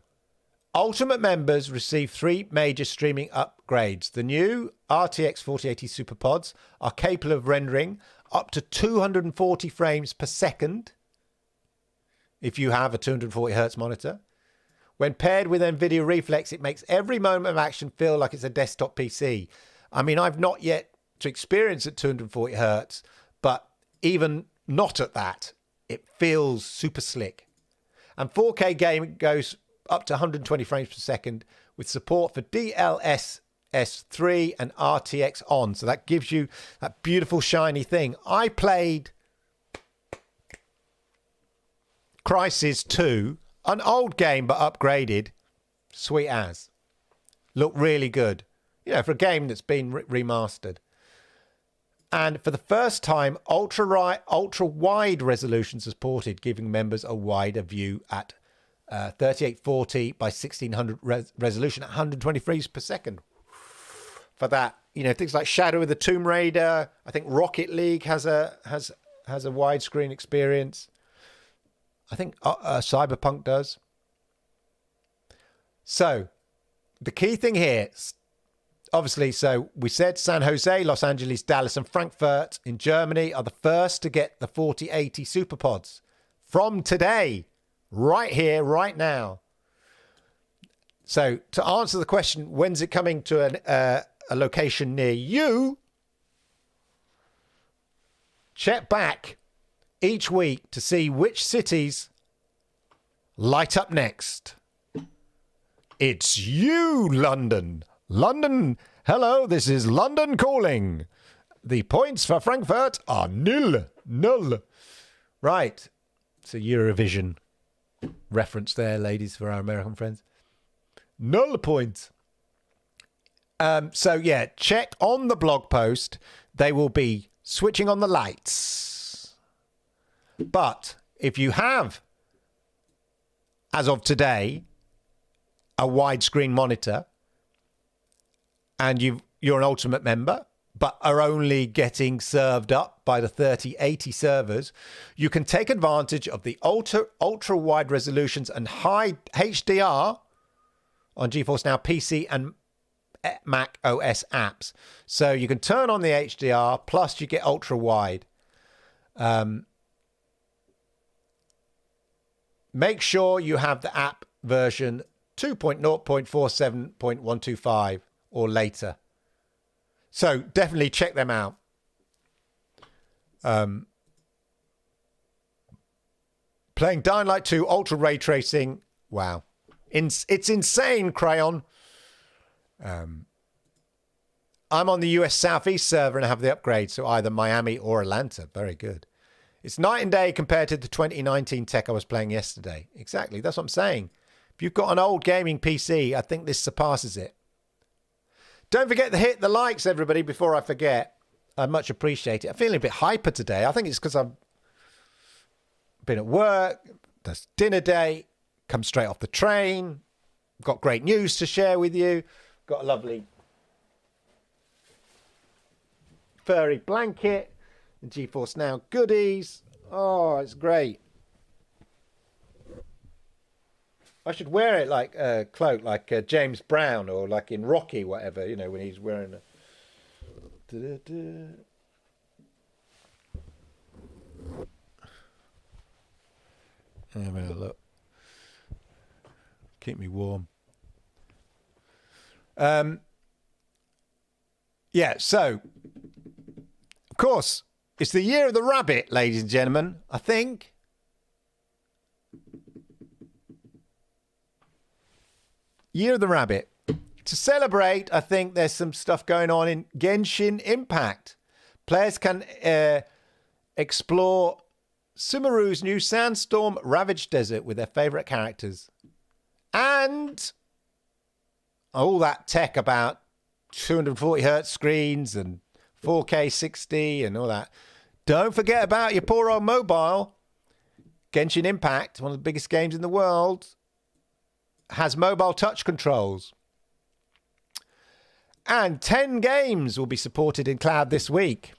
Ultimate members receive 3 major streaming upgrades. The new RTX4080 SuperPods are capable of rendering up to 240 frames per second if you have a 240 hertz monitor. When paired with NVIDIA Reflex, it makes every moment of action feel like it's a desktop PC. I mean, I've not yet to experience at 240 hertz, but even not at that, it feels super slick. And 4K gaming goes up to 120 frames per second with support for DLSS3 and RTX on. So that gives you that beautiful shiny thing. I played Crysis 2, an old game but upgraded. Sweet as. Looked really good. You know, for a game that's been remastered. And for the first time, ultra-wide resolutions are supported, giving members a wider view at 3840 by 1600 resolution at 120 frames per second. For that, you know, things like Shadow of the Tomb Raider. I think Rocket League has a widescreen experience. I think Cyberpunk does. So the key thing here, obviously, so we said San Jose, Los Angeles, Dallas, and Frankfurt in Germany are the first to get the 4080 SuperPods from today, right here, right now. So to answer the question, when's it coming to a location near you? Check back each week to see which cities light up next. It's you, London. London, hello, this is London calling. The points for Frankfurt are nil. Right. It's a Eurovision reference there, ladies, for our American friends. 0 points. So, yeah, check on the blog post. They will be switching on the lights. But if you have, as of today, a widescreen monitor, and you're an Ultimate member, but are only getting served up by the 3080 servers, you can take advantage of the ultra-wide resolutions and high HDR on GeForce Now PC and Mac OS apps. So you can turn on the HDR, plus you get ultra-wide. Make sure you have the app version 2.0.47.125 or later. So definitely check them out. Playing Dying Light 2 Ultra Ray Tracing. Wow. It's insane, Crayon. I'm on the US Southeast server and I have the upgrade, so either Miami or Atlanta. Very good. It's night and day compared to the 2019 tech I was playing yesterday. Exactly. That's what I'm saying. If you've got an old gaming PC, I think this surpasses it. Don't forget to hit the likes, everybody, before I forget. I much appreciate it. I'm feeling a bit hyper today. I think it's because I've been at work. There's dinner date. Come straight off the train. Got great news to share with you. Got a lovely furry blanket. And GeForce Now goodies. Oh, it's great. I should wear it like a cloak, like James Brown, or like in Rocky, whatever, you know, when he's wearing a... Have a look. Keep me warm. Yeah, so, of course, it's the year of the rabbit, ladies and gentlemen, I think. Year of the Rabbit. To celebrate, I think there's some stuff going on in Genshin Impact. Players can explore Sumeru's new sandstorm-ravaged desert with their favourite characters. And all that tech about 240 hertz screens and 4K 60 and all that. Don't forget about your poor old mobile. Genshin Impact, one of the biggest games in the world, has mobile touch controls. And 10 games will be supported in cloud this week.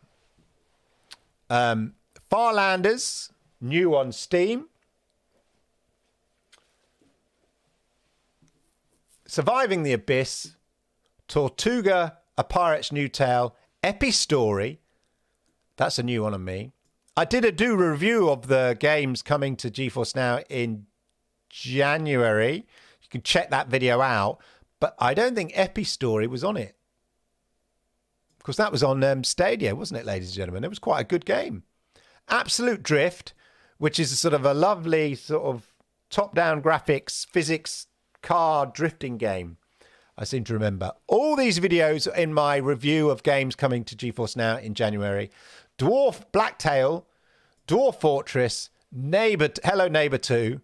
Farlanders, new on Steam. Surviving the Abyss, Tortuga, A Pirate's New Tale, Epi-Story. That's a new one on me. I did a review of the games coming to GeForce Now in January. You can check that video out. But I don't think Epi-Story was on it. Because that was on Stadia, wasn't it, ladies and gentlemen? It was quite a good game. Absolute Drift, which is sort of a lovely sort of top-down graphics, physics, car drifting game. I seem to remember. All these videos in my review of games coming to GeForce Now in January. Dwarf Blacktail, Dwarf Fortress, Hello Neighbor 2,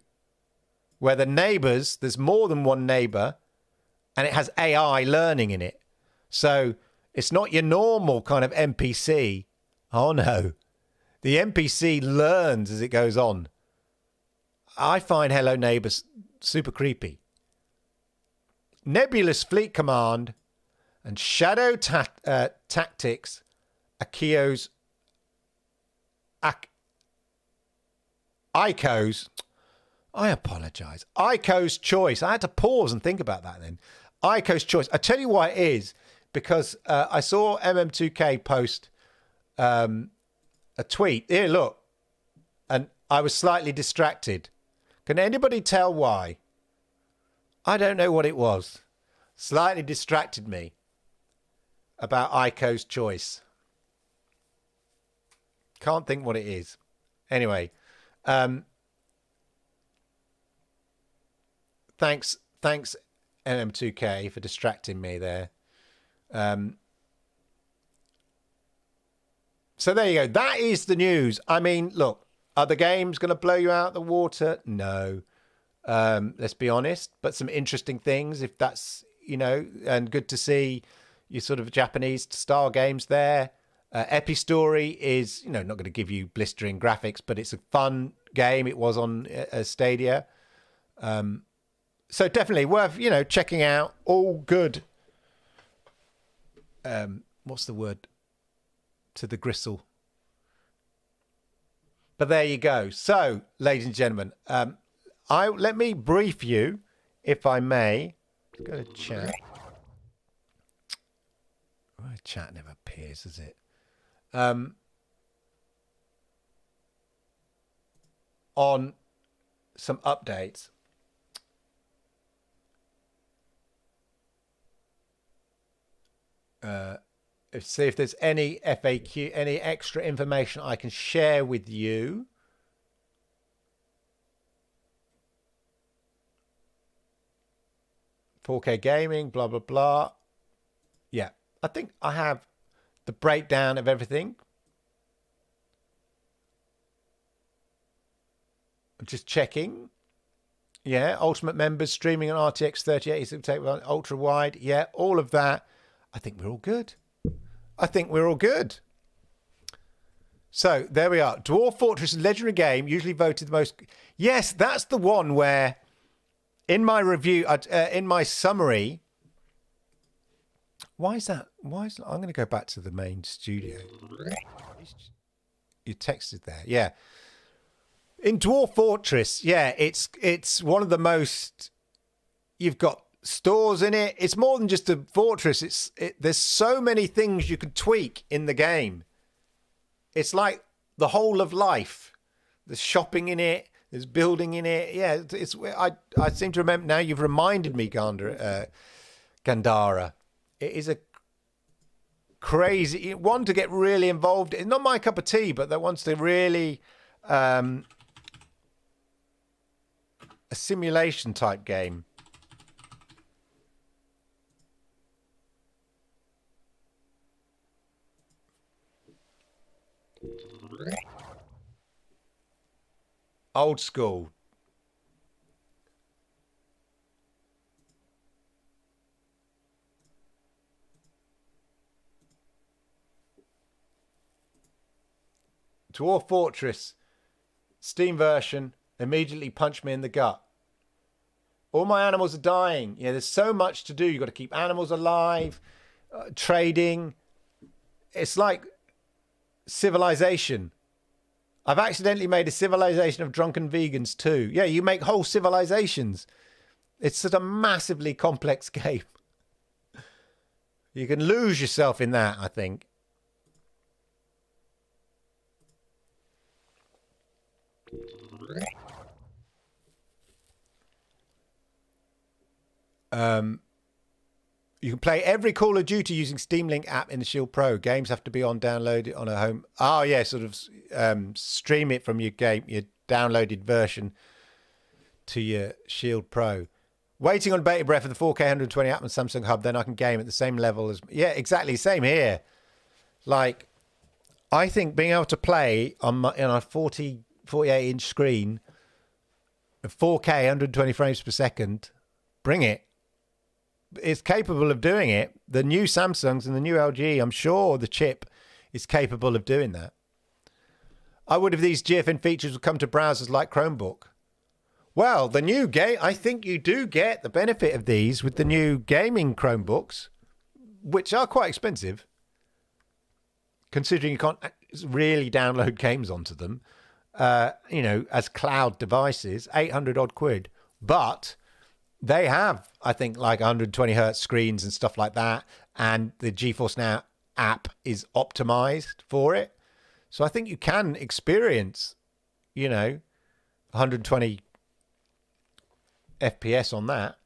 where the neighbors, there's more than one neighbor, and it has AI learning in it. So it's not your normal kind of NPC. Oh no. The NPC learns as it goes on. I find Hello Neighbor super creepy. Nebulous Fleet Command and Shadow Tactics, Ico's, I apologize. Ico's Choice. I had to pause and think about that then. Ico's Choice. I tell you why it is, because I saw MM2K post a tweet. Here, look. And I was slightly distracted. Can anybody tell why? I don't know what it was. Slightly distracted me about Ico's Choice. Can't think what it is. Anyway, thanks MM2K for distracting me there. So there you go. That is the news. I mean, look, are the games going to blow you out the water? No. Let's be honest. But some interesting things, if that's, and good to see your sort of Japanese style games there. Epi-Story is, not going to give you blistering graphics, but it's a fun game. It was on Stadia. So definitely worth, checking out. All good. What's the word? To the gristle. But there you go. So, ladies and gentlemen, let me brief you, if I may. Let's go to chat. Oh, chat never appears, does it? On some updates. See if there's any FAQ, any extra information I can share with you. "4K gaming, blah, blah, blah." Yeah, I think I have the breakdown of everything. I'm just checking. Yeah, Ultimate members streaming on RTX4080 ultra wide. Yeah, all of that. I think we're all good. So there we are. Dwarf Fortress is a legendary game, usually voted the most. Yes, that's the one where in my review, in my summary. Why is that? I'm going to go back to the main studio. You texted there. Yeah. In Dwarf Fortress, yeah, it's one of the most. You've got stores in it. It's more than just a fortress. There's so many things you can tweak in the game. It's like the whole of life. There's shopping in it. There's building in it. Yeah, I seem to remember now. You've reminded me, Gandara. It is a crazy one to get really involved. It's not my cup of tea, but that wants to really a simulation type game. Old school. Dwarf Fortress, Steam version, immediately punched me in the gut. All my animals are dying. Yeah, there's so much to do. You've got to keep animals alive, trading. It's like Civilization. I've accidentally made a civilization of drunken vegans too. Yeah, you make whole civilizations. It's such a massively complex game. You can lose yourself in that, I think. You can play every Call of Duty using Steam Link app in the Shield Pro. Games have to be on downloaded on a home. Oh yeah, sort of stream it from your downloaded version to your Shield Pro. Waiting on beta breath for the 4K 120 app on Samsung Hub, then I can game at the same level as... Yeah, exactly. Same here. Like, I think being able to play on a 48-inch screen, 4K 120 frames per second, bring it. It's capable of doing it. The new Samsungs and the new LG, I'm sure the chip is capable of doing that. I would if these GFN features would come to browsers like Chromebook. Well, the new game, I think you do get the benefit of these with the new gaming Chromebooks, which are quite expensive, considering you can't really download games onto them, you know, as cloud devices, 800 odd quid. But they have, I think, like 120 hertz screens and stuff like that. And the GeForce Now app is optimized for it. So I think you can experience, you know, 120 FPS on that,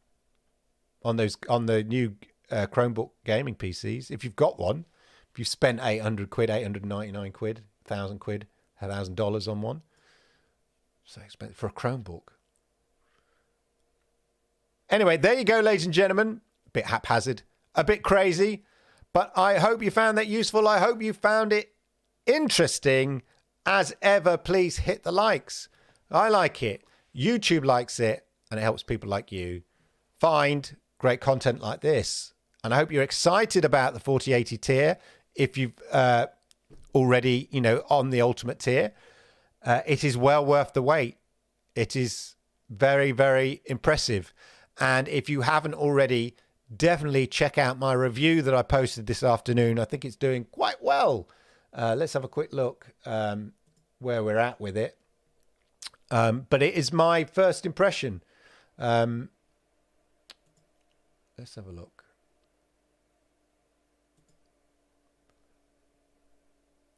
on the new Chromebook gaming PCs. If you've got one, if you've spent 800 quid, 899 quid, 1,000 quid, $1,000 on one, so expensive for a Chromebook. Anyway, there you go, ladies and gentlemen. A bit haphazard, a bit crazy, but I hope you found that useful. I hope you found it interesting. As ever, please hit the likes. I like it. YouTube likes it. And it helps people like you find great content like this. And I hope you're excited about the 4080 tier. If you've already, you know, on the ultimate tier, it is well worth the wait. It is very, very impressive. And if you haven't already, definitely check out my review that I posted this afternoon. I think it's doing quite well. Let's have a quick look where we're at with it. But it is my first impression. Let's have a look.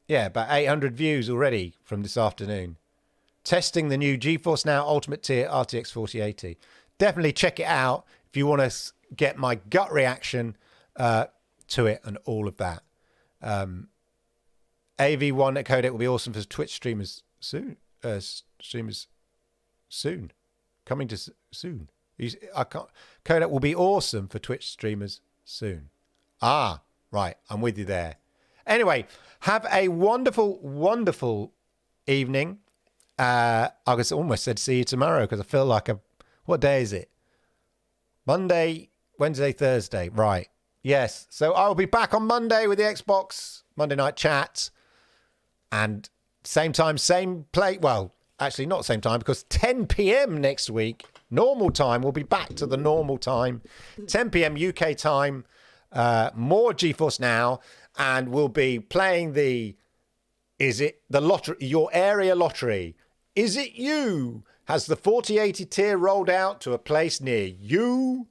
Yeah, about 800 views already from this afternoon. Testing the new GeForce Now Ultimate Tier RTX4080. Definitely check it out if you want to get my gut reaction to it and all of that. AV1 codec will be awesome for Twitch streamers soon. Coming to soon. Codec will be awesome for Twitch streamers soon. Ah, right. I'm with you there. Anyway, have a wonderful, wonderful evening. I almost said see you tomorrow because I feel like what day is it? Monday, Wednesday, Thursday. Right. Yes. So I'll be back on Monday with the Xbox Monday Night Chat. And same time, same play. Well, actually not same time because 10 p.m. next week, normal time. We'll be back to the normal time. 10 p.m. UK time. More GeForce Now. And we'll be playing lottery, your area lottery. Is it you? Has the 4080 tier rolled out to a place near you?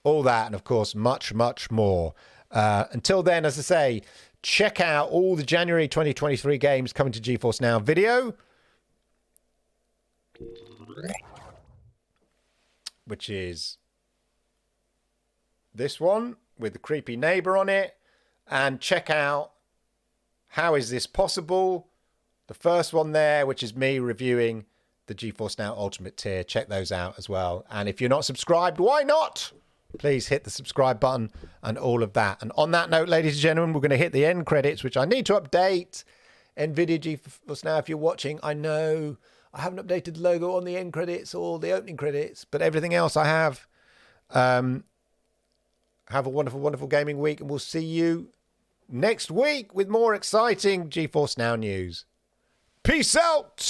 All that, and of course, much, much more. Until then, as I say, check out all the January 2023 games coming to GeForce Now video, which is this one with the creepy neighbor on it. And check out How Is This Possible? The first one there, which is me reviewing the GeForce Now Ultimate Tier. Check those out as well. And if you're not subscribed, why not? Please hit the subscribe button and all of that. And on that note, ladies and gentlemen, we're going to hit the end credits, which I need to update. NVIDIA GeForce Now, if you're watching, I know I haven't updated the logo on the end credits or the opening credits, but everything else I have. Have a wonderful, wonderful gaming week, and we'll see you next week with more exciting GeForce Now news. Peace out!